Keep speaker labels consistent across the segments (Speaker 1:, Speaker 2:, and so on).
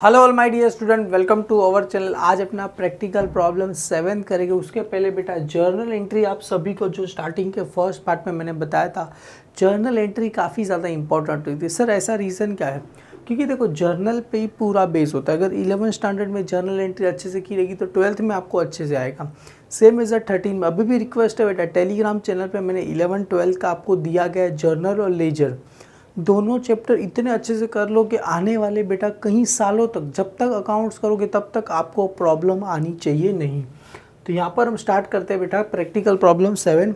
Speaker 1: Hello all my dear student, welcome to our channel. आज अपना practical problem 7 करेंगे। उसके पहले बेटा जर्नल एंट्री आप सभी को जो स्टार्टिंग के फर्स्ट पार्ट में मैंने बताया था, जर्नल एंट्री काफ़ी ज़्यादा इंपॉर्टेंट होती है। सर ऐसा रीज़न क्या है? क्योंकि देखो जर्नल पे ही पूरा बेस होता है। अगर 11th स्टैंडर्ड में जर्नल एंट्री अच्छे से की रहेगी तो 12th में आपको अच्छे से आएगा। सेम एज 13 में। अभी भी रिक्वेस्ट है बेटा, टेलीग्राम चैनल पर मैंने 11-12 का आपको दिया गया है जर्नल और लेजर, दोनों चैप्टर इतने अच्छे से कर लो कि आने वाले बेटा कई सालों तक जब तक अकाउंट्स करोगे तब तक आपको प्रॉब्लम आनी चाहिए नहीं। तो यहाँ पर हम स्टार्ट करते हैं बेटा प्रैक्टिकल प्रॉब्लम 7।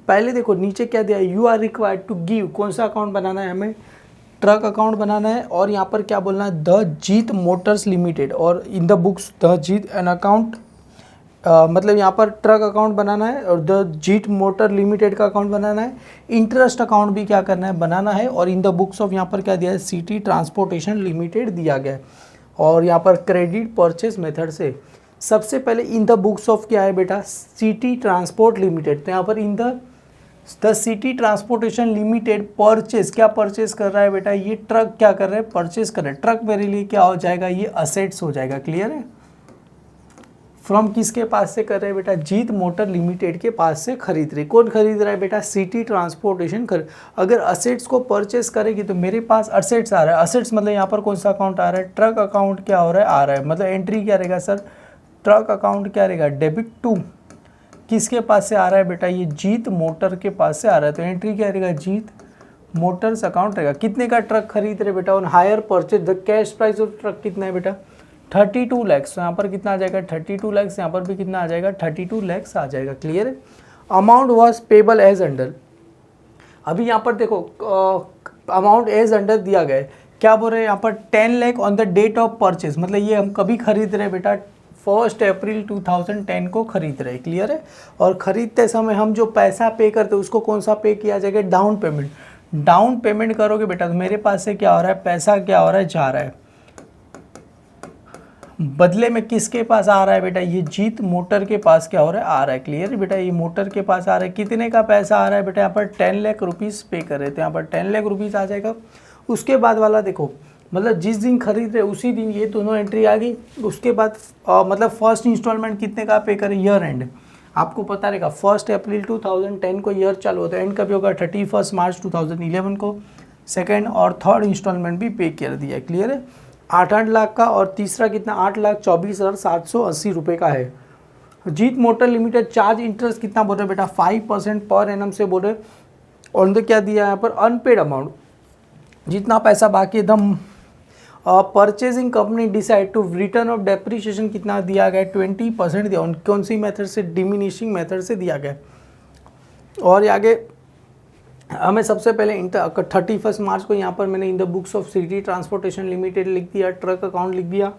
Speaker 1: पहले देखो नीचे क्या दिया है, you are required to give, कौन सा अकाउंट बनाना है हमें? ट्रक अकाउंट बनाना है। और यहाँ पर क्या बोलना है, द जीत मोटर्स लिमिटेड, और in the books the Jeet an account, मतलब यहाँ पर ट्रक अकाउंट बनाना है और द जीट मोटर लिमिटेड का अकाउंट बनाना है। इंटरेस्ट अकाउंट भी क्या करना है, बनाना है। और इन द बुक्स ऑफ यहाँ पर क्या दिया है, सिटी ट्रांसपोर्टेशन लिमिटेड दिया गया है। और यहाँ पर क्रेडिट परचेज मेथड से सबसे पहले इन द बुक्स ऑफ क्या है बेटा, सिटी ट्रांसपोर्ट लिमिटेड। तो यहाँ पर in the city transportation limited purchase, क्या परचेज कर रहा है बेटा, ये ट्रक क्या कर रहा है, परचेज कर रहा है। ट्रक मेरे लिए क्या हो जाएगा, ये असेट्स हो जाएगा। क्लियर है? फ्रॉम किसके पास से कर रहे हैं बेटा, जीत मोटर लिमिटेड के पास से खरीद रहे। कौन खरीद रहा है बेटा, सिटी ट्रांसपोर्टेशन अगर असेट्स को परचेस करेगी तो मेरे पास असेट्स आ रहा है। असेट्स मतलब यहाँ पर कौन सा अकाउंट आ रहा है, ट्रक अकाउंट क्या हो रहा है, आ रहा है। मतलब एंट्री क्या रहेगा सर, ट्रक अकाउंट क्या रहेगा, डेबिट टू किसके पास से आ रहा है बेटा, ये जीत मोटर के पास से आ रहा है। तो एंट्री क्या रहेगा, जीत मोटर्स अकाउंट रहेगा। कितने का ट्रक खरीद रहे बेटा, on hire purchase the cash price of truck कितना है बेटा, 32 लैक्स। तो यहाँ पर कितना आ जाएगा, 32 लैक्स। यहाँ पर भी कितना आ जाएगा, 32 लैक्स आ जाएगा। क्लियर है? Amount was payable as under. अभी यहाँ पर देखो अमाउंट एज अंडर दिया गया है। क्या बोल रहे हैं यहाँ पर, 10 lakh on the date of purchase. मतलब ये हम कभी खरीद रहे हैं बेटा, 1 अप्रैल 2010 को खरीद रहे हैं। क्लियर है? और खरीदते समय हम जो पैसा पे करते हैं उसको कौन सा पे किया जाएगा, डाउन पेमेंट। डाउन पेमेंट करोगे बेटा तो मेरे पास से क्या हो रहा है, पैसा क्या हो रहा है, जा रहा है। बदले में किसके पास आ रहा है बेटा, ये जीत मोटर के पास क्या हो रहा है, आ रहा है। क्लियर है बेटा? ये मोटर के पास आ रहा है। कितने का पैसा आ रहा है बेटा, यहाँ पर 10 लाख रुपीज़ पे कर रहे थे। यहाँ पर 10 लाख रुपीज़ आ जाएगा। उसके बाद वाला देखो, मतलब जिस दिन खरीद रहे उसी दिन ये दोनों एंट्री आ गई। उसके बाद मतलब फर्स्ट इंस्टॉलमेंट कितने का पे करें, ईयर एंड आपको पता रहेगा। 1 अप्रैल 2010 को ईयर चालू होता है, एंड कभी होगा 31 मार्च 2011 को। सेकेंड और थर्ड इंस्टॉलमेंट भी पे कर दिया है। क्लियर है? 8 लाख का, और तीसरा कितना, 8,24,780 रुपये का है। जीत मोटर लिमिटेड चार्ज इंटरेस्ट कितना बोल रहे बेटा, 5% पर एनम से बोल रहे। और तो क्या दिया है यहाँ पर, अनपेड अमाउंट, जितना पैसा बाकी एकदम। Purchasing company decide to return of depreciation कितना दिया गया, 20% दिया। कौन सी मेथड से, डिमिनिशिंग मेथड से दिया गया। और आगे हमें सबसे पहले 31 मार्च को यहाँ पर मैंने in the books of city transportation limited लिख दिया, ट्रक अकाउंट लिख दिया।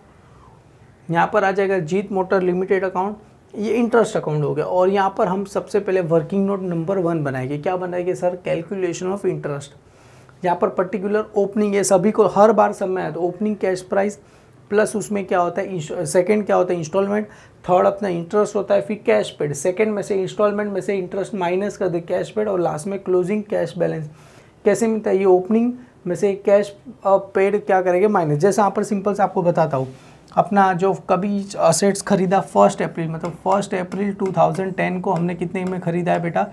Speaker 1: यहाँ पर आ जाएगा जीत मोटर लिमिटेड अकाउंट, ये इंटरेस्ट अकाउंट हो गया। और यहाँ पर हम सबसे पहले वर्किंग नोट नंबर 1 बनाएंगे। क्या बनाएंगे सर, कैलकुलेशन ऑफ इंटरेस्ट। यहाँ पर पर्टिकुलर ओपनिंग, ये सभी को हर बार सब में आया। तो ओपनिंग कैश प्राइस प्लस उसमें क्या होता है, सेकंड क्या होता है, इंस्टॉलमेंट। थर्ड अपना इंटरेस्ट होता है, फिर कैश पेड। सेकंड में से इंस्टॉलमेंट में से इंटरेस्ट माइनस कर दे कैश पेड, और लास्ट में क्लोजिंग कैश बैलेंस। कैसे मिलता है, ये ओपनिंग में से कैश पेड क्या करेंगे, माइनस। जैसे यहाँ पर सिंपल से आपको बताता हूँ, अपना जो कभी असेट्स खरीदा 1 अप्रैल, मतलब 1 अप्रैल 2010 को हमने कितने में खरीदा है बेटा,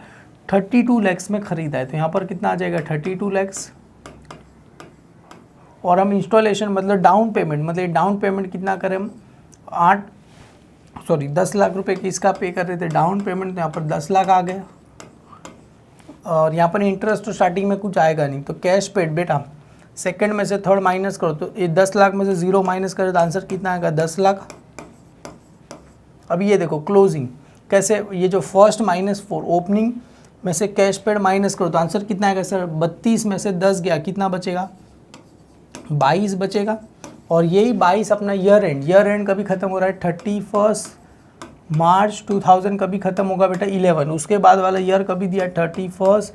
Speaker 1: 32 लैक्स में खरीदा है। तो यहाँ पर कितना आ जाएगा, 32 लैक्स। और हम इंस्टॉलेशन मतलब डाउन पेमेंट, मतलब डाउन पेमेंट कितना करें हम, 10 लाख रुपए की इसका पे कर रहे थे डाउन पेमेंट। तो यहाँ पर 10 लाख आ गया। और यहाँ पर इंटरेस्ट तो स्टार्टिंग में कुछ आएगा नहीं। तो कैश पेड बेटा सेकंड में से थर्ड माइनस करो, तो ये 10 लाख में से 0 माइनस करो तो आंसर कितना आएगा, 10 लाख। अब ये देखो क्लोजिंग कैसे, ये जो फर्स्ट -4 ओपनिंग में से कैश पेड माइनस करो तो आंसर कितना आएगा सर, 32 में से 10 गया, कितना बचेगा, 22 बचेगा। और यही 22 अपना ईयर एंड कभी ख़त्म हो रहा है, 31 मार्च 2000 कभी ख़त्म होगा बेटा 11। उसके बाद वाला ईयर कभी दिया 31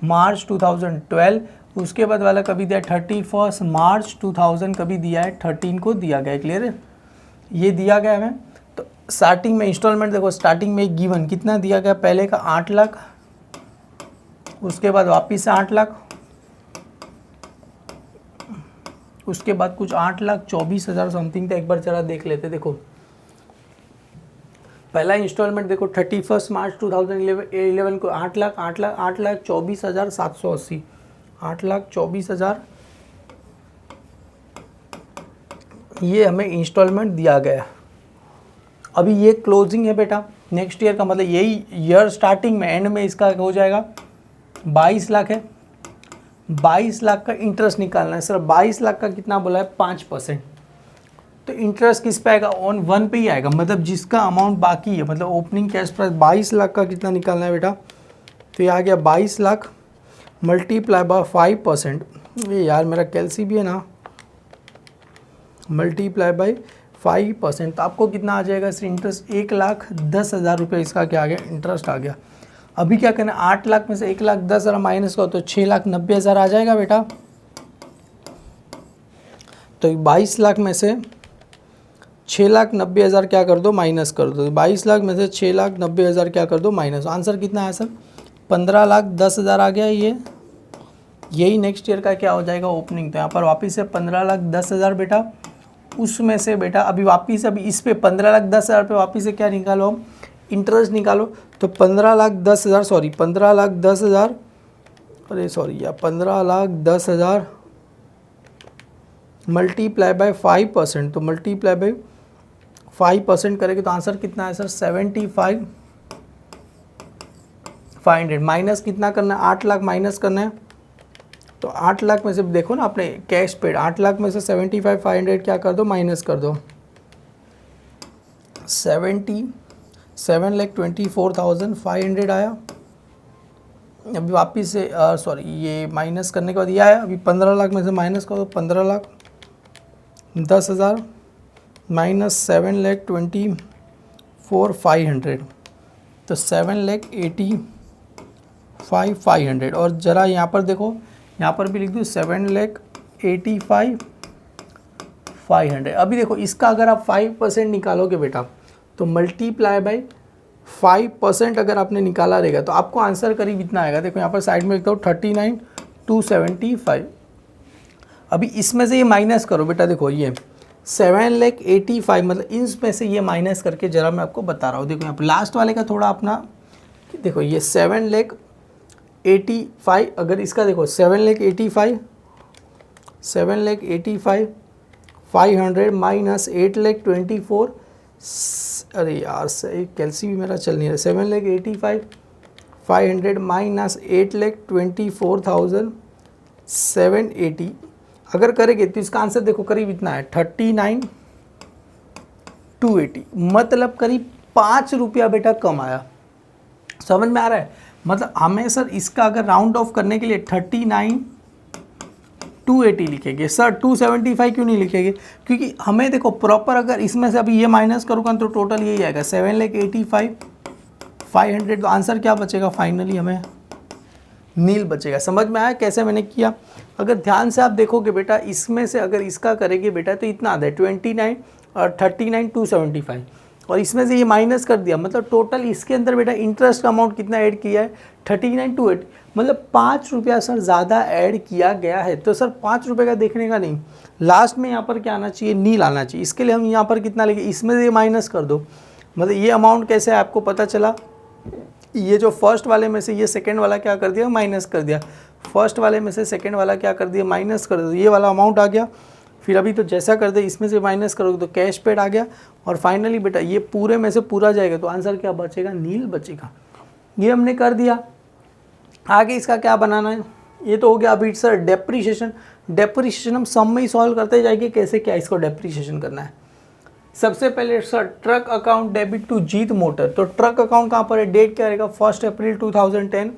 Speaker 1: मार्च 2012। उसके बाद वाला कभी दिया 31 मार्च 2000 कभी दिया है 13 को दिया गया है। क्लियर है? ये दिया गया हमें। तो स्टार्टिंग में इंस्टॉलमेंट देखो, स्टार्टिंग में गिवन कितना दिया गया, पहले का 8 लाख, उसके बाद वापिस से 8 लाख, उसके बाद कुछ 8,24,000 समथिंग था, एक बार जरा देख लेते। देखो पहला इंस्टॉलमेंट देखो 31 मार्च 2011 को 8,24,780, 8,24,000 ये हमें इंस्टॉलमेंट दिया गया। अभी ये क्लोजिंग है बेटा नेक्स्ट ईयर का, मतलब यही ईयर स्टार्टिंग में एंड में इसका हो जाएगा 22 लाख है। 22 लाख का इंटरेस्ट निकालना है सर। 22 लाख का कितना बोला है 5%, तो इंटरेस्ट किस पे आएगा ऑन 1 पे ही आएगा, मतलब जिसका अमाउंट बाकी है, मतलब ओपनिंग कैश प्राइस 22 लाख का कितना निकालना है बेटा, तो ये आ गया 22 लाख मल्टीप्लाई बाय 5%। ये यार मेरा कैलसी भी है ना, मल्टीप्लाई बाय 5%, तो आपको कितना आ जाएगा सर इंटरेस्ट 1,10,000 रुपये इसका क्या आ गया इंटरेस्ट आ गया। अभी क्या करना है 8 लाख में से 1,10,000 माइनस करो तो 6,90,000 आ जाएगा बेटा। तो 22 लाख में से 6,90,000 क्या कर दो माइनस कर दो, 22 लाख में से 6,90,000 क्या कर दो माइनस। आंसर कितना है सर 15,10,000 आ गया। यही नेक्स्ट ईयर का क्या हो जाएगा ओपनिंग। तो यहाँ पर वापस से 15,10,000 बेटा, उसमें से बेटा अभी वापस अभी इस पे 15,10,000 पे वापस से क्या निकालो हम इंटरेस्ट निकालो। तो 15,10,000 सॉरी 15,10,000 अरे सॉरी यार 15,10,000 मल्टीप्लाई बाय 5%, तो मल्टीप्लाई बाय 5% करेंगे तो आंसर कितना है सर 75,500। माइनस कितना करना है 8 लाख माइनस करना है, तो 8 लाख में से देखो ना आपने कैश पेड 8 लाख में से 75,500 क्या कर दो माइनस कर दो, 7,24,500 आया। अभी वापिस से सॉरी ये माइनस करने के बाद ये आया। अभी 15 लाख में से माइनस करो 15,10,000 माइनस 7,24,500, तो 7,85,500। और ज़रा यहाँ पर देखो, यहाँ पर भी लिख दूँ 7,85,500। अभी देखो इसका अगर आप 5% निकालोगे बेटा तो मल्टीप्लाई बाय 5% अगर आपने निकाला रहेगा तो आपको आंसर करीब इतना आएगा। देखो यहाँ पर साइड में लिखता हूँ 39,275। अभी इसमें से ये माइनस करो बेटा, देखो ये 7,85,000 मतलब इसमें से ये माइनस करके जरा मैं आपको बता रहा हूँ। देखो यहाँ पर लास्ट वाले का थोड़ा अपना देखो, ये 7,85,000 अगर इसका देखो 7,85,500 माइनस 8,24,000 अरे यार सही कैलसी भी मेरा चल नहीं रहा। 7,85,500 माइनस 8,24,780 अगर करेंगे तो इसका आंसर देखो करीब इतना है 39,280, मतलब करीब 5 रुपया बेटा कम आया। समझ में आ रहा है, मतलब हमें सर इसका अगर राउंड ऑफ करने के लिए 39,280 लिखेंगे सर, 275 क्यों नहीं लिखेंगे, क्योंकि हमें देखो प्रॉपर अगर इसमें से अभी ये माइनस करूँगा तो टोटल यही आएगा 7,85,500। तो आंसर क्या बचेगा फाइनली हमें नील बचेगा। समझ में आया कैसे मैंने किया। अगर ध्यान से आप देखोगे बेटा इसमें से अगर इसका करेंगे बेटा तो इतना आता है 29 और 39,275 और इसमें से ये माइनस कर दिया, मतलब टोटल इसके अंदर बेटा इंटरेस्ट का अमाउंट कितना ऐड किया है 39,280, मतलब 5 रुपया सर ज़्यादा ऐड किया गया है। तो सर 5 रुपये का देखने का नहीं, लास्ट में यहाँ पर क्या आना चाहिए नील आना चाहिए। इसके लिए हम यहाँ पर कितना लेंगे, इसमें से ये माइनस कर दो, मतलब ये अमाउंट कैसे है आपको पता चला। ये जो फर्स्ट वाले में से ये सेकंड वाला क्या कर दिया माइनस कर दिया, फर्स्ट वाले में से सेकंड वाला क्या कर दिया माइनस कर दिया, ये वाला अमाउंट आ गया। फिर अभी तो जैसा कर दे इसमें से माइनस करोगे तो कैश पेड आ गया और फाइनली बेटा ये पूरे में से पूरा जाएगा तो आंसर क्या बचेगा नील बचेगा। ये हमने कर दिया। आगे इसका क्या बनाना है, ये तो हो गया। अभी सर डेप्रीशिएशन, डेप्रीशिएशन हम सम में ही सॉल्व करते जाएंगे कैसे क्या इसको डेप्रीशिएशन करना है। सबसे पहले sir truck account debit to Jeet motor, तो ट्रक अकाउंट कहाँ पर है, डेट क्या रहेगा 1 अप्रैल 2010।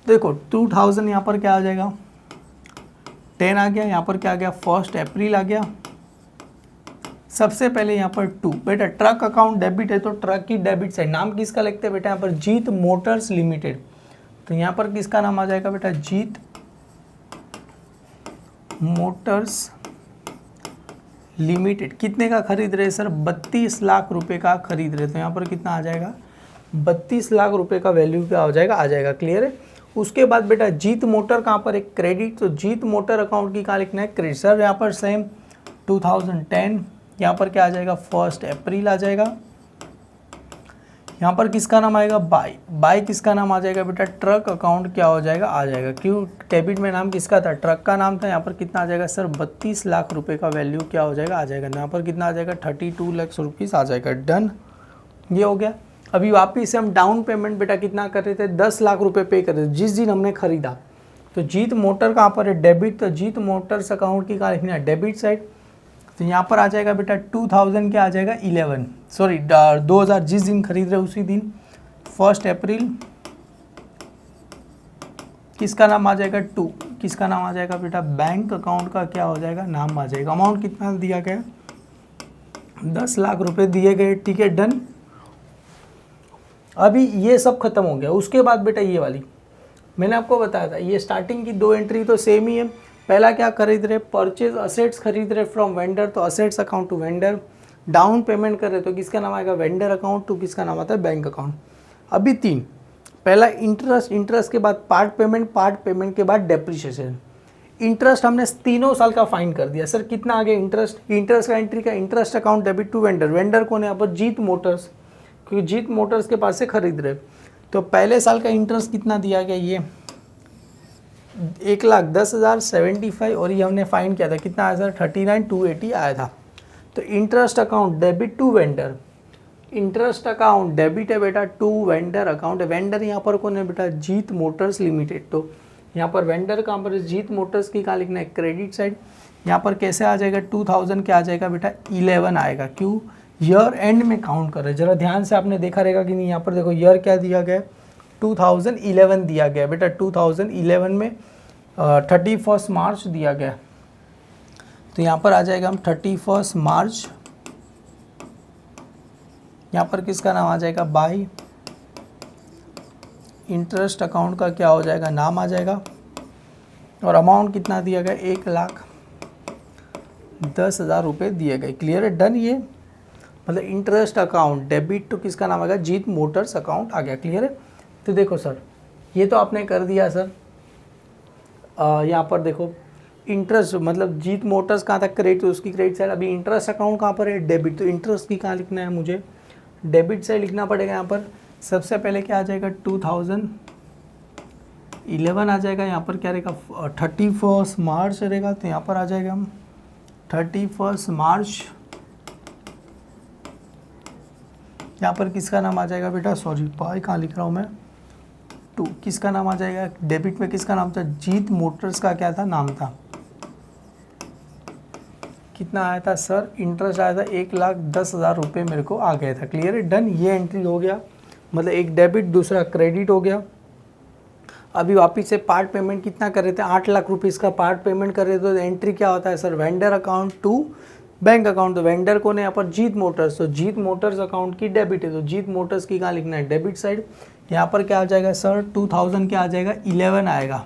Speaker 1: देखो 2000 यहाँ पर क्या आ जाएगा 10 आ गया, यहाँ पर क्या आ गया 1 अप्रैल आ गया। सबसे पहले यहाँ पर 2 बेटा ट्रक अकाउंट डेबिट है तो ट्रक की डेबिट साइड नाम किसका लिखते हैं बेटा यहाँ पर जीत मोटर्स लिमिटेड, तो यहाँ पर किसका नाम आ जाएगा बेटा जीत मोटर्स लिमिटेड। कितने का खरीद रहे सर 32 लाख रुपए का खरीद रहे, तो यहाँ पर कितना आ जाएगा 32 लाख रुपए का वैल्यू क्या हो जाएगा आ जाएगा। क्लियर है। उसके बाद बेटा जीत मोटर कहाँ पर एक क्रेडिट, तो जीत मोटर अकाउंट की कहाँ लिखना है क्रेडिट। सर यहाँ पर सेम 2010, यहाँ पर क्या आ जाएगा 1 अप्रैल आ जाएगा। यहाँ पर किसका नाम आएगा बाई, बाई किसका नाम आ जाएगा बेटा ट्रक अकाउंट क्या हो जाएगा आ जाएगा। क्यों डेबिट में नाम किसका था ट्रक का नाम था। यहाँ पर कितना आ जाएगा सर 32 लाख रुपए का वैल्यू क्या हो जाएगा आ जाएगा। यहाँ पर कितना आ जाएगा 32 लाख रुपीस आ जाएगा। डन, ये हो गया। अभी वापिस से हम डाउन पेमेंट बेटा कितना कर रहे थे 10 लाख रुपए पे कर रहे थे जिस दिन हमने खरीदा। तो जीत मोटर कहाँ पर है डेबिट, तो जीत मोटर्स अकाउंट की कहाँ लिखना है डेबिट साइड। तो यहाँ पर आ जाएगा बेटा 2000 क्या आ जाएगा 2000 जिस दिन खरीद रहे उसी दिन 1 अप्रैल किसका नाम आ जाएगा 2, किसका नाम आ जाएगा बेटा बैंक अकाउंट का क्या हो जाएगा नाम आ जाएगा। अमाउंट कितना दिया गया 10 लाख रुपए दिए गए, ठीक है डन। अभी ये सब खत्म हो गया। उसके बाद बेटा ये वाली मैंने आपको बताया था, ये स्टार्टिंग की 2 एंट्री तो सेम ही है। पहला क्या खरीद रहे परचेज असेट्स खरीद रहे फ्रॉम वेंडर, तो assets account to vendor. Down payment कर रहे तो किसका नाम आएगा वेंडर अकाउंट टू किसका नाम आता है बैंक अकाउंट। अभी 3, पहला इंटरेस्ट, इंटरेस्ट के बाद पार्ट पेमेंट के बाद डेप्रिसिएशन। इंटरेस्ट हमने तीनों साल का फाइन कर दिया। सर कितना आ गया इंटरेस्ट, इंटरेस्ट का एंट्री का interest account debit to vendor. Vendor कौन है यहाँ पर जीत मोटर्स, क्योंकि जीत मोटर्स के पास से खरीद रहे। तो पहले साल का इंटरेस्ट कितना दिया गया ये 1,10,075 और ये हमने फाइन किया था कितना आया सर 39,280 आया था। तो interest account debit to vendor, interest account debit है बेटा टू वेंडर अकाउंट। वेंडर यहाँ पर कौन है बेटा जीत मोटर्स लिमिटेड। तो यहाँ पर वेंडर कहाँ पर जीत मोटर्स की कहाँ लिखना है क्रेडिट साइड। यहाँ पर कैसे आ जाएगा 2000 क्या आ जाएगा बेटा 11 आएगा। क्यों ईयर एंड में काउंट कर रहे हैं, जरा ध्यान से आपने देखा रहेगा कि नहीं। यहाँ पर देखो ईयर क्या दिया गया 2011 दिया गया बेटा। 2011 में 31 मार्च दिया गया। तो यहाँ पर आ जाएगा हम 31 मार्च, यहाँ पर किसका नाम आ जाएगा बाई। इंटरेस्ट अकाउंट का क्या हो जाएगा नाम आ जाएगा। और अमाउंट कितना दिया गया 1,10,000 रुपये दिए गए। क्लियर है डन। ये मतलब इंटरेस्ट अकाउंट डेबिट तो किसका नाम आ गया जीत मोटर्स अकाउंट आ गया। क्लियर है। तो देखो सर ये तो आपने कर दिया सर। यहाँ पर देखो इंटरेस्ट मतलब जीत मोटर्स कहाँ तक क्रेडिट तो उसकी क्रेडिट साइड। अभी इंटरेस्ट अकाउंट कहाँ पर है डेबिट, तो इंटरेस्ट की कहाँ लिखना है मुझे डेबिट साइड लिखना पड़ेगा। यहाँ पर सबसे पहले क्या आ जाएगा 2011 आ जाएगा। यहाँ पर क्या रहेगा 31 मार्च रहेगा। तो यहाँ पर आ जाएगा हम 31 मार्च। यहाँ पर किसका नाम आ जाएगा बेटा सॉरी बाई कहाँ लिख रहा हूँ मैं 2, किसका नाम आ जाएगा डेबिट में किसका नाम था जीत मोटर्स का क्या था नाम था। कितना आया था सर इंटरेस्ट आया था 1,10,000 रुपये मेरे को आ गया था। क्लियर है डन। ये एंट्री हो गया, मतलब एक डेबिट दूसरा क्रेडिट हो गया। अभी वापिस से पार्ट पेमेंट कितना कर रहे थे 8 लाख रुपीज़ का पार्ट पेमेंट कर रहे थे। तो एंट्री क्या होता है sir vendor account to bank account. तो वेंडर कौन है यहाँ पर जीत मोटर्स, तो जीत मोटर्स अकाउंट की डेबिट है। तो जीत मोटर्स की कहाँ लिखना है डेबिट साइड। यहाँ पर क्या आ जाएगा सर 2000 क्या आ जाएगा 11 आएगा।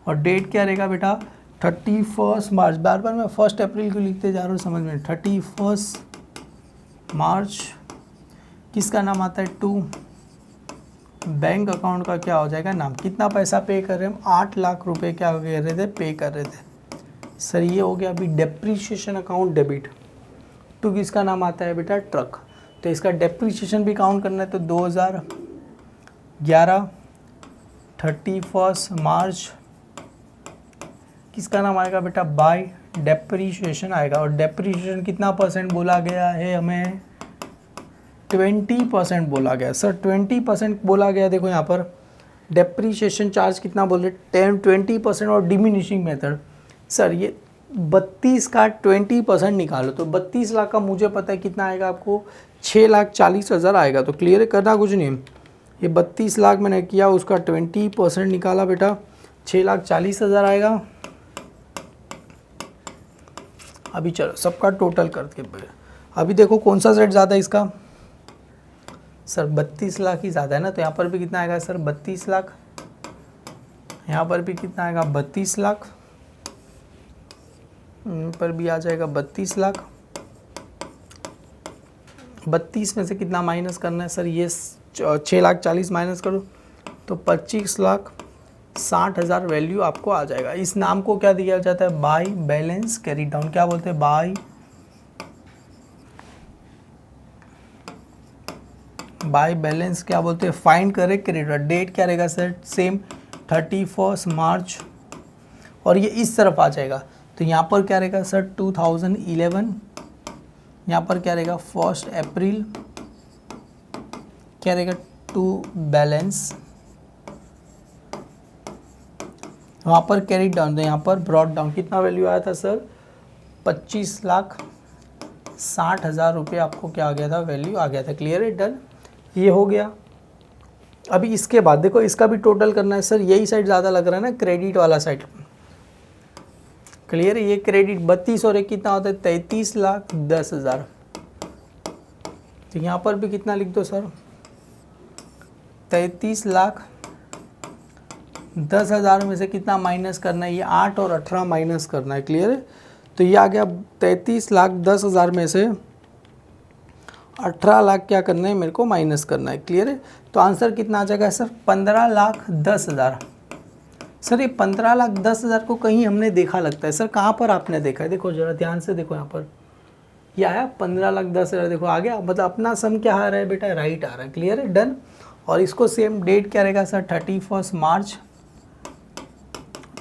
Speaker 1: और डेट क्या रहेगा बेटा 31 मार्च। बार बार मैं 1 अप्रैल को लिखते जा रहा हूँ समझ में। 31 मार्च किसका नाम आता है 2 बैंक अकाउंट का क्या हो जाएगा नाम। कितना पैसा पे कर रहे हैं हम 8 लाख रुपए क्या कर रहे थे पे कर रहे थे सर। ये हो गया। अभी डेप्रीशिएशन अकाउंट डेबिट टू किसका नाम आता है बेटा ट्रक। तो इसका डेप्रीशिएशन भी काउंट करना है। तो 2011 31 मार्च किसका नाम आएगा बेटा बाय डेप्रीशिएशन आएगा। और डेप्रीशिएशन कितना परसेंट बोला गया है हमें 20% बोला गया सर। 20% बोला गया। देखो यहाँ पर डेप्रीशिएशन चार्ज कितना बोल रहे 20% और डिमिनिशिंग मेथड। सर ये 32 का 20% निकालो तो 32 लाख का मुझे पता है कितना आएगा आपको 6,40,000 आएगा। तो क्लियर है करना कुछ नहीं। ये 32 लाख मैंने किया उसका 20% निकाला बेटा 6,40,000 आएगा। अभी चलो सबका टोटल करके अभी देखो कौन सा सेट ज़्यादा है इसका सर 32 लाख ही ज़्यादा है ना। तो यहाँ पर भी कितना आएगा सर 32 लाख। यहाँ पर भी कितना आएगा 32 लाख। पर भी आ जाएगा 32 लाख। 32 में से कितना माइनस करना है सर ये 6,40,000 माइनस करो तो 25 लाख 60,000 वैल्यू आपको आ जाएगा। इस नाम को क्या दिया जाता है, बाय बैलेंस कैरी डाउन। क्या बोलते हैं, बाय बैलेंस क्या बोलते हैं, फाइंड करे क्रेडिटर। डेट क्या रहेगा सर, सेम 31 मार्च, और ये इस तरफ आ जाएगा तो यहाँ पर क्या रहेगा सर 2011, यहाँ पर क्या रहेगा 1 अप्रैल, क्या रहेगा टू बैलेंस, वहाँ पर कैरी डाउन, तो यहाँ पर ब्रॉड डाउन कितना वैल्यू आया था सर, 25,60,000 रुपये आपको क्या आ गया था, वैल्यू आ गया था। क्लियर है, डन, ये हो गया। अभी इसके बाद देखो इसका भी टोटल करना है सर, यही साइड ज़्यादा लग रहा है ना, क्रेडिट वाला साइड। क्लियर है, ये क्रेडिट 32 और एक कितना होता है 33,10,000। तो यहाँ पर भी कितना लिख दो सर, 33,10,000 में से कितना माइनस करना है, ये 8 और 18 माइनस करना है। क्लियर है, तो ये आ गया 33,10,000 में से 18 लाख क्या करना है मेरे को माइनस करना है। क्लियर है, तो आंसर कितना आ जाएगा सर 15,10,000। सर ये 15,10,000 को कहीं हमने देखा लगता है सर, कहाँ पर आपने देखा है, देखो जरा ध्यान से देखो, यहाँ पर ये आया 15,10,000, देखो आ गया, मतलब अपना सम क्या आ रहा है बेटा, राइट आ रहा है। क्लियर है, डन। और इसको सेम डेट क्या रहेगा सर 31 मार्च,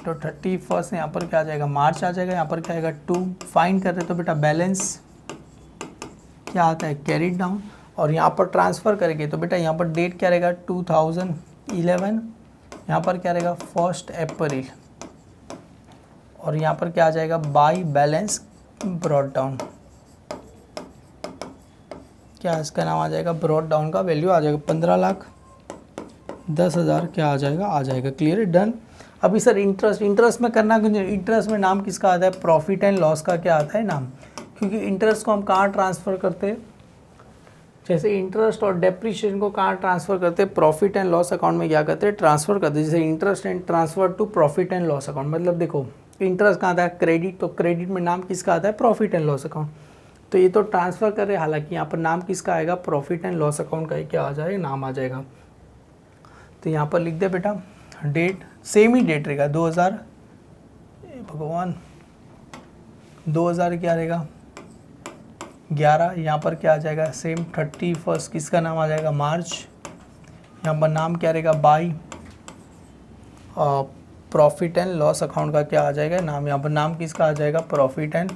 Speaker 1: तो 31 यहाँ पर क्या आ जाएगा, मार्च आ जाएगा, यहाँ पर क्या आएगा 2, फाइंड कर रहे तो बेटा बैलेंस क्या आता है, कैरिड डाउन, और यहाँ पर ट्रांसफ़र करेंगे तो बेटा यहाँ पर डेट क्या रहेगा 2011, यहाँ पर क्या रहेगा 1 अप्रैल, और यहाँ पर क्या आ जाएगा बाय बैलेंस ब्रॉड डाउन, क्या इसका नाम आ जाएगा, ब्रॉड डाउन का वैल्यू आ जाएगा 15,10,000 क्या आ जाएगा। क्लियर है, डन। अभी सर इंटरेस्ट में करना कुछ नहीं, इंटरेस्ट में नाम किसका आता है, प्रॉफिट एंड लॉस का क्या आता है नाम, क्योंकि इंटरेस्ट को हम कहाँ ट्रांसफ़र करते हैं, जैसे इंटरेस्ट और डेप्रिशिएशन को कहाँ ट्रांसफ़र करते हैं, प्रॉफिट एंड लॉस अकाउंट में क्या करते हैं, ट्रांसफ़र करते हैं। जैसे interest and transfer to profit and loss account, मतलब देखो इंटरेस्ट कहाँ आता है, क्रेडिट, तो क्रेडिट में नाम किसका आता है, प्रॉफिट एंड लॉस अकाउंट, तो ये तो ट्रांसफ़र कर रहे हैं, हालांकि यहाँ पर नाम किसका आएगा, प्रॉफिट एंड लॉस अकाउंट का ही क्या आ जाएगा, नाम आ जाएगा। तो यहाँ पर लिख दे बेटा, डेट सेम ही डेट रहेगा 2000 क्या रहेगा 11, यहाँ पर क्या आ जाएगा सेम 31 किसका नाम आ जाएगा, मार्च, यहाँ पर नाम क्या रहेगा bye profit and loss account का क्या आ जाएगा नाम, यहाँ पर नाम किसका आ जाएगा, प्रॉफिट एंड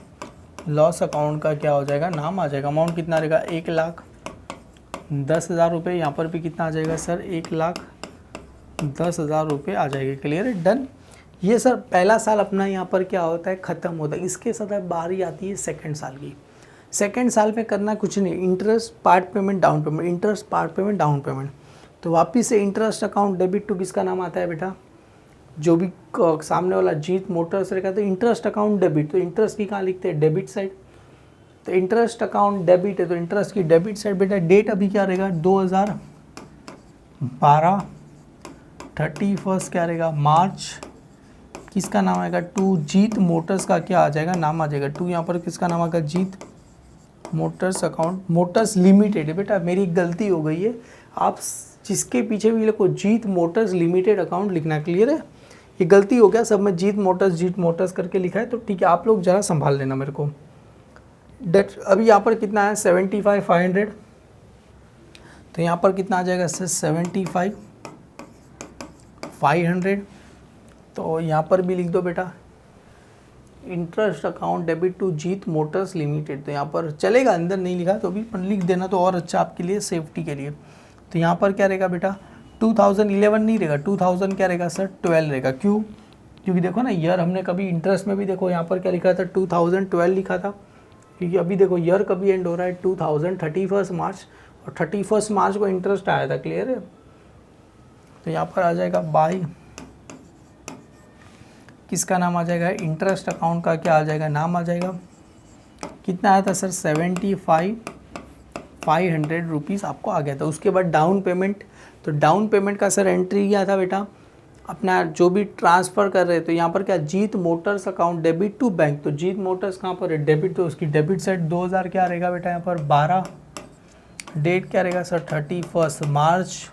Speaker 1: लॉस अकाउंट का क्या हो जाएगा, नाम आ जाएगा। अमाउंट कितना रहेगा 1,10,000 रुपये, यहाँ पर भी कितना आ जाएगा सर 1,10,000 रुपये आ जाएगा। क्लियर है, डन। ये सर पहला साल अपना यहाँ पर क्या होता है, ख़त्म होता है। इसके साथ बारी आती है सेकंड साल की। सेकंड साल में करना कुछ नहीं, interest part payment down payment, interest part payment down payment, तो वापिस से इंटरेस्ट अकाउंट डेबिट टू किसका नाम आता है बेटा, जो भी सामने वाला जीत मोटर्स रहेगा तो इंटरेस्ट अकाउंट डेबिट, तो इंटरेस्ट की कहाँ लिखते हैं, डेबिट साइड, तो इंटरेस्ट अकाउंट डेबिट है तो इंटरेस्ट की डेबिट साइड बेटा। डेट अभी क्या रहेगा 2012 31 क्या रहेगा मार्च, किसका नाम आएगा टू जीत मोटर्स का क्या आ जाएगा, नाम आ जाएगा टू, यहाँ पर किसका नाम आएगा जीत मोटर्स अकाउंट, मोटर्स लिमिटेड है बेटा, मेरी गलती हो गई है, आप जिसके पीछे भी लिखो जीत मोटर्स लिमिटेड अकाउंट लिखना। क्लियर है, ये गलती हो गया सब में जीत मोटर्स करके लिखा है, तो ठीक है आप लोग ज़रा संभाल लेना मेरे को। डेट अभी यहाँ पर कितना है 75,500, तो यहाँ पर कितना आ जाएगा सर 75,500, तो यहाँ पर भी लिख दो बेटा interest account debit to Jeet motors limited, तो यहाँ पर चलेगा, अंदर नहीं लिखा तो भी लिख देना तो और अच्छा आपके लिए सेफ्टी के लिए। तो यहाँ पर क्या रहेगा बेटा 2011 नहीं रहेगा, 2000 क्या रहेगा सर 12 रहेगा। क्यों, क्योंकि देखो ना ईयर हमने कभी इंटरेस्ट में भी देखो यहाँ पर क्या लिखा था 2012 लिखा था, क्योंकि अभी देखो ईयर कभी एंड हो रहा है 31 मार्च, और 31 मार्च को इंटरेस्ट आया था। क्लियर है, तो यहाँ पर आ जाएगा बाय किसका नाम आ जाएगा, इंटरेस्ट अकाउंट का क्या आ जाएगा, नाम आ जाएगा, कितना आया था सर 75,500 रुपीज़ आपको आ गया था। उसके बाद डाउन पेमेंट, तो डाउन पेमेंट का सर एंट्री क्या था बेटा, अपना जो भी ट्रांसफ़र कर रहे तो यहाँ पर क्या Jeet motors account debit to bank, तो जीत मोटर्स कहाँ पर है डेबिट, तो उसकी डेबिट साइड 2000 क्या रहेगा बेटा यहाँ पर 12, डेट क्या रहेगा सर 31 मार्च,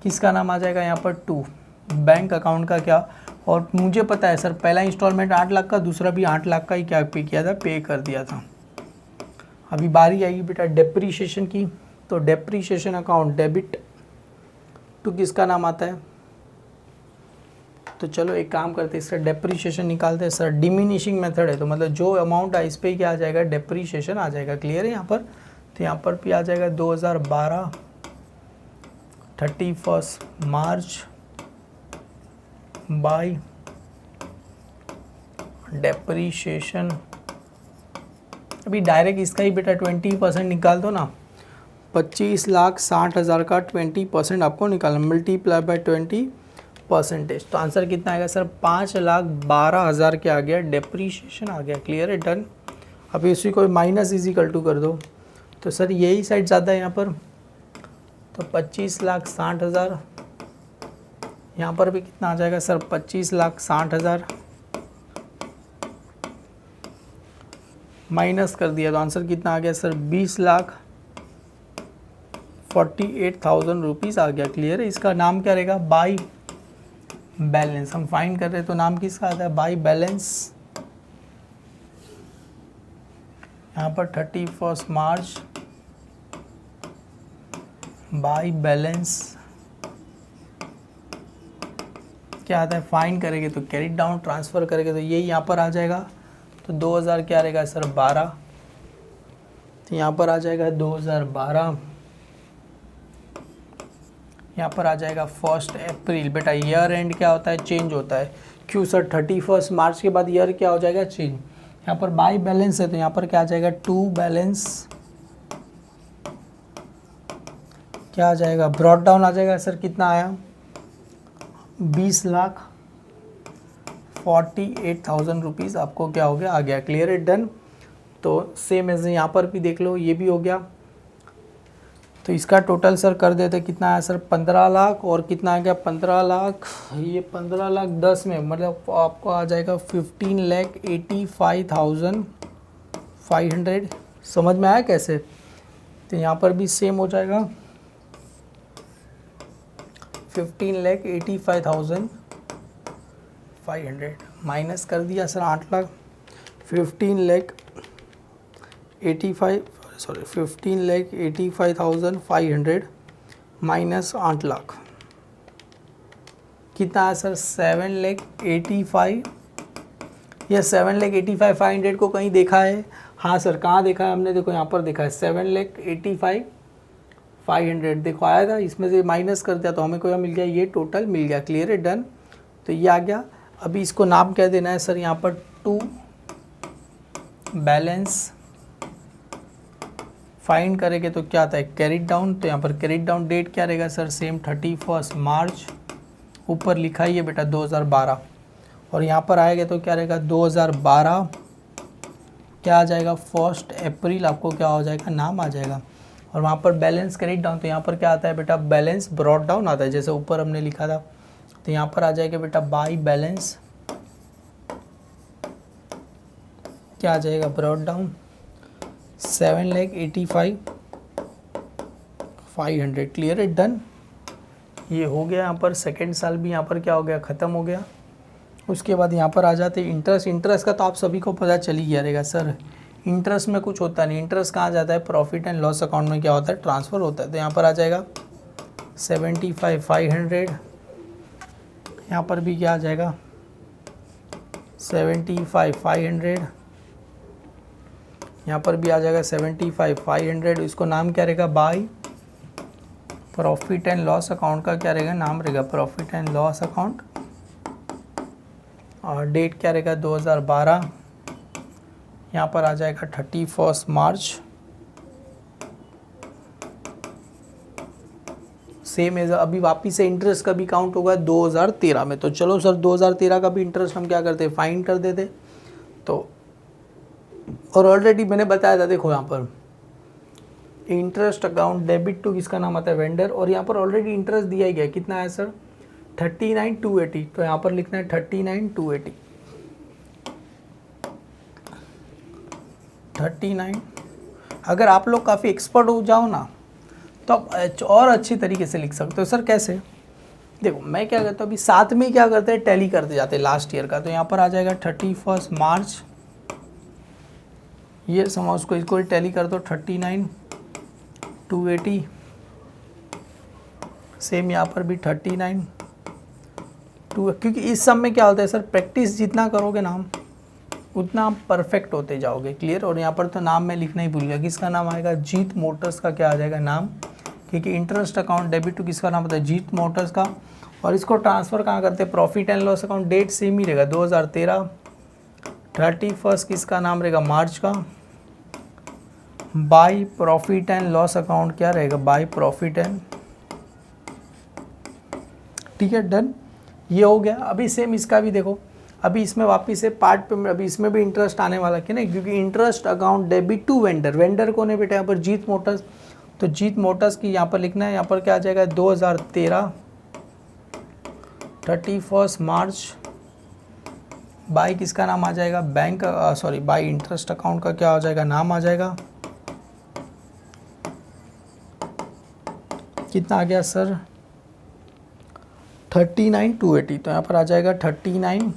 Speaker 1: किसका नाम आ जाएगा यहाँ पर टू, बैंक अकाउंट का क्या, और मुझे पता है सर पहला इंस्टॉलमेंट 8 लाख का, दूसरा भी 8 लाख का ही क्या पे किया था, पे कर दिया था। अभी बारी आएगी बेटा डेप्रीशिएशन की, तो डेप्रीशिएशन अकाउंट डेबिट टू किसका नाम आता है, तो चलो एक काम करते हैं, इसका डेप्रीशिएशन निकालते हैं। सर डिमिनिशिंग मेथड है, तो मतलब जो अमाउंट है इस पर क्या आ जाएगा, डेप्रीशिएशन आ जाएगा। क्लियर है यहाँ पर, तो यहाँ पर भी आ जाएगा 2012 31 मार्च बाय डेप्रीशिएशन। अभी डायरेक्ट इसका ही बेटा 20% निकाल दो ना, 25,60,000 का 20% आपको निकालना, मल्टीप्लाई बाय 20%। तो आंसर कितना आएगा सर, 5,12,000 के आ गया, डेप्रीशिएशन आ गया। क्लियर है, डन। अभी इसी को माइनस इजिकल टू कर दो, तो सर यही साइड ज़्यादा है यहाँ पर, तो 25,60,000, यहाँ पर भी कितना आ जाएगा सर, 25,60,000 माइनस कर दिया, तो आंसर कितना आ गया सर, 20,48,000 रुपीज़ आ गया। क्लियर है, इसका नाम क्या रहेगा, बाय बैलेंस। हम फाइंड कर रहे हैं तो नाम किसका आता है, बाय बैलेंस। यहाँ पर 31 मार्च बाय बैलेंस क्या आता है, फाइंड करेंगे तो कैरी डाउन, ट्रांसफ़र करेंगे तो यही यहाँ पर आ जाएगा, तो 2000 क्या रहेगा सर, 12, तो यहाँ पर आ जाएगा 2012, यहाँ पर आ जाएगा 1 अप्रैल। बेटा ईयर एंड क्या होता है, चेंज होता है। क्यों सर, 31 मार्च के बाद ईयर क्या हो जाएगा, चेंज। यहाँ पर बाय बैलेंस है, तो यहाँ पर क्या आ जाएगा, टू बैलेंस क्या आ जाएगा, ब्रॉड डाउन आ जाएगा सर, कितना आया, 20,48,000 रुपीज़ आपको क्या हो गया, आ गया। क्लियर है, डन। तो सेम एज यहाँ पर भी देख लो, ये भी हो गया। तो इसका टोटल सर कर देते, कितना आया सर, 15 लाख, और कितना आ गया, 15 लाख, ये 15 लाख 10 में मतलब आपको आ जाएगा 15,85,500। समझ में आया कैसे, तो यहाँ पर भी सेम हो जाएगा, 15,85,500 माइनस कर दिया सर 8 लाख, 15,85,500 माइनस 8 लाख कितना है सर, 7,85,000। या 7,85,500 को कहीं देखा है, हाँ सर कहाँ देखा है हमने, देखो यहाँ पर देखा है 7,85,500, देखो आया था, इसमें से माइनस कर दिया तो हमें को मिल गया, ये टोटल मिल गया। क्लियर है, डन। तो ये आ गया। अभी इसको नाम क्या देना है सर, यहाँ पर टू बैलेंस फाइंड करेंगे तो क्या आता है, कैरी डाउन। तो यहाँ पर कैरी डाउन डेट क्या रहेगा सर, सेम 31 मार्च, ऊपर लिखा ही है बेटा 2012, और यहाँ पर आएगा तो क्या रहेगा 2012 क्या आ जाएगा, 1 अप्रैल आपको क्या हो जाएगा, नाम आ जाएगा। और वहाँ पर बैलेंस कैरी डाउन, तो यहाँ पर क्या आता है बेटा, बैलेंस ब्रॉड डाउन आता है, जैसे ऊपर हमने लिखा था। तो यहाँ पर आ जाएगा बेटा बाय बैलेंस क्या आ जाएगा, ब्रॉड डाउन 7,85,500। क्लियर है, डन। ये हो गया। यहाँ पर सेकेंड साल भी यहाँ पर क्या हो गया, ख़त्म हो गया। उसके बाद यहाँ पर आ जाते इंटरेस्ट। इंटरेस्ट का तो आप सभी को पता चल ही गया रहेगा सर, इंटरेस्ट में कुछ होता नहीं। इंटरेस्ट कहाँ जाता है, प्रॉफिट एंड लॉस अकाउंट में क्या होता है, ट्रांसफ़र होता है। तो यहाँ पर आ जाएगा 75,500, यहाँ पर भी क्या आ जाएगा 75,500, यहाँ पर भी आ जाएगा 75,500। इसको नाम क्या रहेगा, bye profit and loss account का क्या रहेगा, नाम रहेगा प्रॉफिट एंड लॉस अकाउंट। और डेट क्या रहेगा 2012, यहाँ पर आ जाएगा 31 मार्च। सेम एज अभी वापिस से इंटरेस्ट का भी काउंट होगा 2013 में। तो चलो सर 2013 का भी इंटरेस्ट हम क्या करते, फाइंड कर देते। तो और ऑलरेडी मैंने बताया था, देखो यहाँ पर इंटरेस्ट अकाउंट डेबिट टू किसका नाम आता है, वेंडर। और यहाँ पर ऑलरेडी इंटरेस्ट दिया ही गया, कितना है सर 39,280। तो यहाँ पर लिखना है 39,280, 39। अगर आप लोग काफ़ी एक्सपर्ट हो जाओ ना तो आप और अच्छी तरीके से लिख सकते हो। सर कैसे, देखो मैं क्या करता हूँ, अभी साथ में क्या करते हैं, टैली करते जाते हैं लास्ट ईयर का। तो यहाँ पर आ जाएगा 31 मार्च, ये समझ उसको, इसको टैली कर दो 39 280, सेम यहाँ पर भी 39 2, क्योंकि इस सब में क्या होता है सर, प्रैक्टिस जितना करोगे ना उतना आप परफेक्ट होते जाओगे। क्लियर। और यहाँ पर तो नाम में लिखना ही भूल गया, किसका नाम आएगा, जीत मोटर्स का क्या आ जाएगा नाम, क्योंकि इंटरेस्ट अकाउंट डेबिट टू किसका नाम होता है, जीत मोटर्स का। और इसको ट्रांसफ़र कहाँ करते हैं, profit and loss account, date same ही रहेगा 2013, 31 किसका नाम रहेगा, मार्च का। By profit and loss account क्या रहेगा, बाय प्रॉफिट एंड, ठीक है डन, ये हो गया। अभी सेम इसका भी देखो, अभी इसमें वापस से पार्ट पेमेंट, अभी इसमें भी इंटरेस्ट आने वाला है ना, क्योंकि interest account debit to vendor, vendor कौन है बेटा यहाँ पर, जीत मोटर्स। तो जीत मोटर्स की यहाँ पर लिखना है, यहाँ पर क्या आ जाएगा 2013 31 मार्च, बाय किसका नाम आ जाएगा, bank, sorry bye interest account का क्या आ जाएगा, नाम आ जाएगा, कितना आ गया सर 39 280। तो यहाँ पर आ जाएगा 39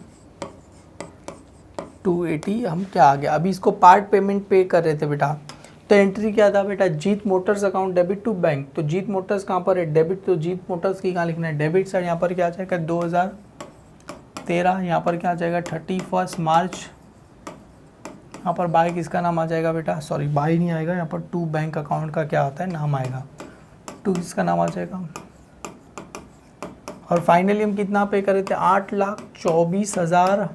Speaker 1: 280। हम क्या आ गया, अभी इसको पार्ट पेमेंट पे कर रहे थे बेटा, तो एंट्री क्या था बेटा, Jeet motors account debit to bank. तो जीत मोटर्स कहाँ पर है, डेबिट, तो जीत मोटर्स की कहाँ लिखना है, डेबिट साइड। यहाँ पर क्या आ जाएगा 2013, यहाँ पर क्या आ जाएगा 31 मार्च, यहाँ पर बाय किसका नाम आ जाएगा बेटा, सॉरी बाय नहीं आएगा, यहाँ पर टू बैंक अकाउंट का क्या आता है नाम आएगा, टू किसका नाम आ जाएगा। और फाइनली हम कितना पे करे थे, 8,24,000,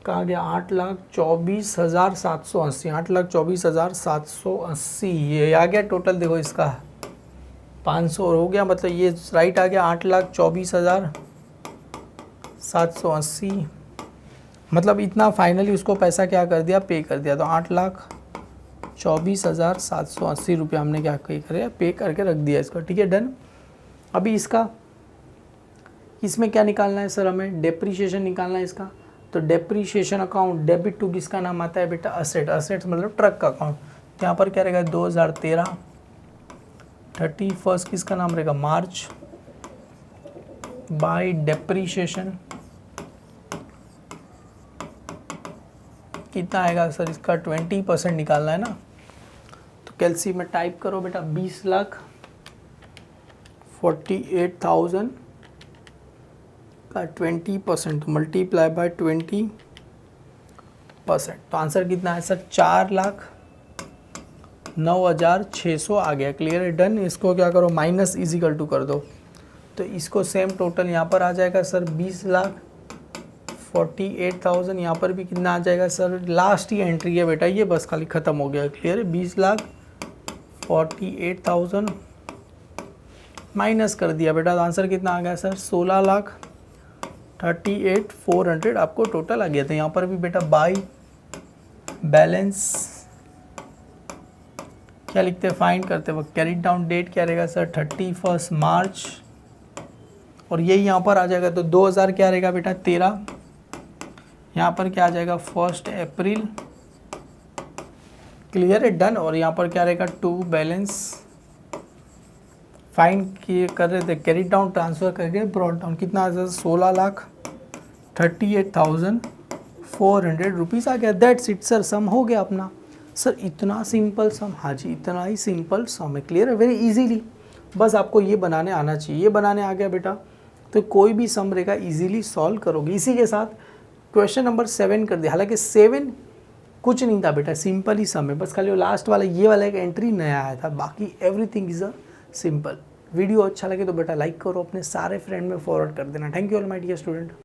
Speaker 1: कहा गया 8,24,780, 8,24,780 ये आ गया टोटल। देखो इसका 500 हो गया, मतलब ये राइट आ गया 8,24,780, मतलब इतना फाइनली उसको पैसा क्या कर दिया, पे कर दिया। तो 8,24,780 रुपये हमने क्या करे, पे करके रख दिया इसको, ठीक है डन। अभी इसका, इसमें क्या निकालना है सर, हमें डेप्रीशिएशन निकालना है इसका। तो डेप्रीशिएशन अकाउंट डेबिट टू किसका नाम आता है बेटा, असेट, असेट्स मतलब ट्रक का अकाउंट। तो यहाँ पर क्या रहेगा 2013 31 किसका नाम रहेगा, मार्च, बाय डेप्रीशिएशन कितना आएगा सर इसका, 20% निकालना है ना। तो कैलसी में टाइप करो बेटा 20,48,000 का 20% मल्टीप्लाई बाय 20%, तो आंसर कितना है सर 4,09,600 आ गया। क्लियर है डन। इसको क्या करो, माइनस इजिकल टू कर दो, तो इसको सेम टोटल यहाँ पर आ जाएगा सर 20,48,000, यहाँ पर भी कितना आ जाएगा सर, लास्ट ही एंट्री है बेटा ये, बस खाली ख़त्म हो गया। क्लियर है, 20,48,000 माइनस कर दिया बेटा, तो आंसर कितना आ गया सर 16,38,400 आपको टोटल आ गया था। यहाँ पर भी बेटा बाय बैलेंस क्या लिखते हैं, फाइंड करते वक्त कैरी डाउन डेट क्या रहेगा सर 31 मार्च, और यही यहाँ पर आ जाएगा। तो 2000 क्या रहेगा बेटा 13, यहाँ पर क्या आ जाएगा 1 अप्रैल। क्लियर है डन। और यहाँ पर क्या रहेगा टू बैलेंस फाइन किए कर रहे थे, कैरी डाउन ट्रांसफ़र करके ब्रॉड डाउन, कितना आ जाएगा 16,38,400 रुपीज़ आ गया। दैट्स इट सर, सम हो गया अपना। सर इतना सिंपल सम, हाँ जी इतना ही सिंपल सम है। क्लियर है, वेरी इजीली, बस आपको ये बनाने आना चाहिए। ये बनाने आ गया बेटा तो कोई भी सम रहेगा इजीली सॉल्व करोगे। इसी के साथ क्वेश्चन नंबर 7 कर दिया। हालांकि 7 कुछ नहीं था बेटा, सिंपल ही सम है, बस खाली वो लास्ट वाला ये वाला एक एंट्री नया आया था, बाकी everything is a simple. Video अच्छा लगे तो बेटा लाइक करो, अपने सारे फ्रेंड में फॉरवर्ड कर देना। Thank you all my dear student.